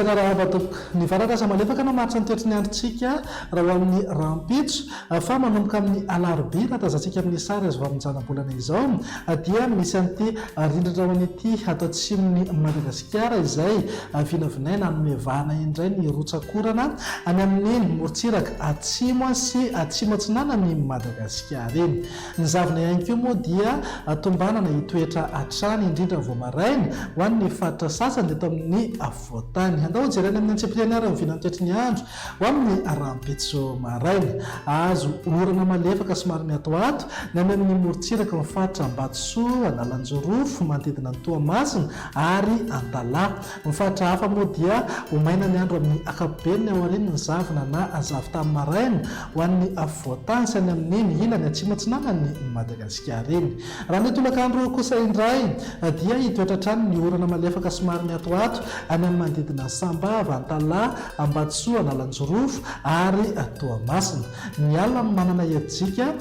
tena raha batoko ny varakasa malefaka na maritra ny toetry ny androntsika raha ho amin'ny rampitso fa manomboka amin'ny alarobia raha tazantsika amin'ny sary azo vaminjanam-bolana izao dia misy an'ity rindrina hoan'ity atao tsimony Madagasikara izay vinavinaina nomevahana indray ny rotsakorana any amin'ny morontsiraka atsimo sy atsimo atsinana ny Madagasikara eny. Ny zavona ihany koa moa dia tombanana hitoetra hatrany indrindra vao maraina ho an'ny faritra sasany dia eto amin'ny afovoantany. Andao jerena amin'ny antsipirianiara ny vinany toetry ny andro ho amin'ny rampitso maraina. Azo orana malefaka somary miatoato ny amin'ny morontsiraka ny faritra Ambatsoa, Analanjorofo, manodidina ny Toamasina ary Antalahy. Ny faritra hafa moa dia ho maina ny andro amin'ny ankapobeny ny aorian'ny ny zavona na azavy tamin'ny maraina ho an'ny afovoantany sy any amin'ny mihilany atsimo atsinana ny Madagasikara eny. Raha ny tolakandro kosa indray dia hitoetra hatrany ny orana malefaka somary miatoato any amin'ny manodidina Sambava, Antalahy, Ambatsoa, Analanjorofo ary Toamasina. Ny alina manana herintsika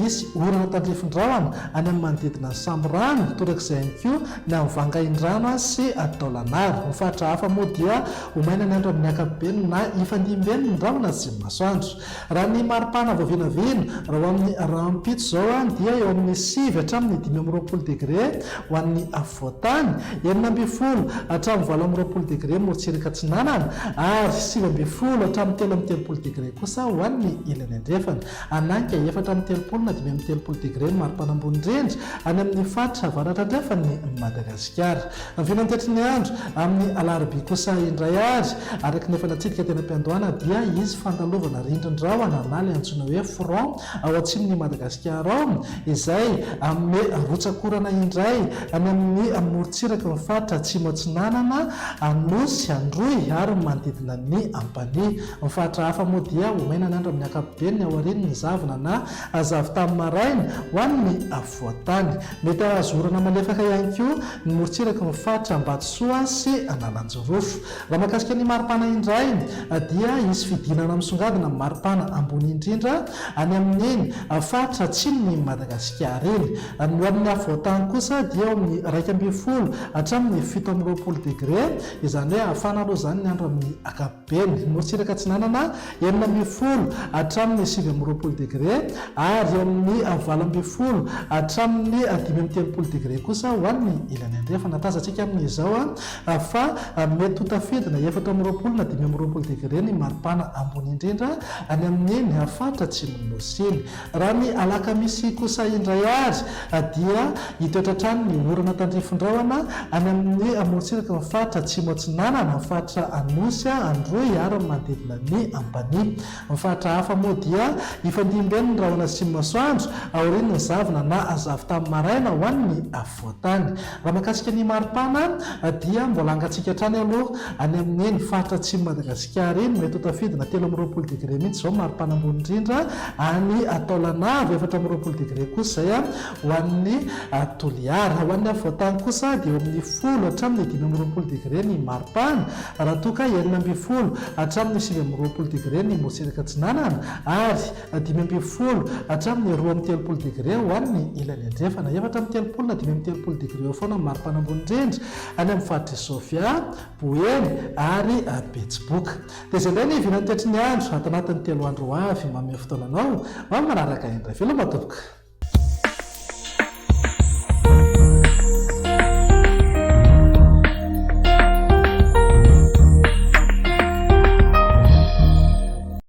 izy orana tandrifin-drahona any amin'ny manodidina Samborano, torak'izay ihany koa ny amin'ny Vangaindrano sy Taolanary. Ny faritra hafa moa dia ho maina ny andro amin'ny ankapobeny na ifandimben'ny ny rahona sy masoandro. Raha ny maripana vaovinavina raha ho amin'ny rampitso zao dia eo amin'ny 9 hatramin'ny 5 degré ho an'ny afovoantany, 9 hatramin'ny 20 degré morontsiraka atsinanana ary 9 hatramin'ny 13 degré kosa ho an'ny ilany andrefana. Ananka 4 hatramin'ny 30 na 5 degré maripana ambony indrindra any amin'ny faritra avaratra andrefan'ny Madagasikara. Ny vinany toetry ny andro amin'ny alarobia kosa indray araka ny efa natsidika tena am-piandohana dia izy fandalovana rindrin-drahona na ilay antsoina hoe front ao atsimon'ny Madagasikara ao izay amin'ny rotsakorana indray any amin'ny morontsiraka ny faritra atsimo atsinanana, Anosy, Androy ary manodidina ny Ampania. Ny faritra hafa moa dia ho maina ny andro amin'ny ankapobeny ny aorian'ny ny zavona na azavy tamin'ny maraina ho an'ny afovoantany. Mety azo orana malefaka ihany koa ny morontsiraka ny faritra Ambatsoa sy Analanjorofo. Raha mahakasika ny maripana indray dia izy fidinana misongadina maripana ambony indrindra any amin'ny faritra atsimony Madagasikara eny. Ny amin'ny afovoantany kosa dia eo amin'ny 12 hatramin'ny 17 degré, izany hoe afana aloha zany ny andro amin'ny ankapobeny. Morontsiraka atsinanana 19 hatramin'ny 20 degré ary eo amin'ny 20 hatramin'ny 13 degré kosa ho an'ny ilany andrefana. Tazantsika amin'izao fa mety ho tafidina 14 na 15 degré ny maripana ambony indrindra any amin'ny faritra atsimony Nosy. Raha ny alakamisy kosa indray dia hitoetra hatrany ny orana tandrifin-drahona any amin'ny morontsiraka ny faritra atsimo atsinanana, ny faritra Anosy, Androy ary manodidina ny Ampania. Ny faritra hafa moa dia ifandimben'ny rahona sy masoandro aorian'ny zavona na azavy tamin'ny maraina ho an'ny afovoantany. Raha mahakasika ny maripana dia mbola angatsika hatrany aloha any amin'ny faritra atsimo Madagasikara eny, mety ho tafidina 13 degré mihitsy zao maripana ambony indrindra any Taolanary, 14 degré kosa izay ho an'ny Toliara. Ho an'ny afovoantany kosa dia eo amin'ny 10 hatramin'ny 15 degré ny maripana, raha toa ka 19 hatramin'ny 20 degré ny morontsiraka atsinanana ary 12 hatramin'ny 13 degré ho an'ny ilany andrefana. 13 na 13 degré eo foana maripana ambony indrindra any amin'ny faritra Sofia, Boeny ary Betsiboka. Dia izay indray ny vinany toetry ny andro ato anatin'ny 3 andro avy manome fotoananao manaraka indray. Veloma tompoko.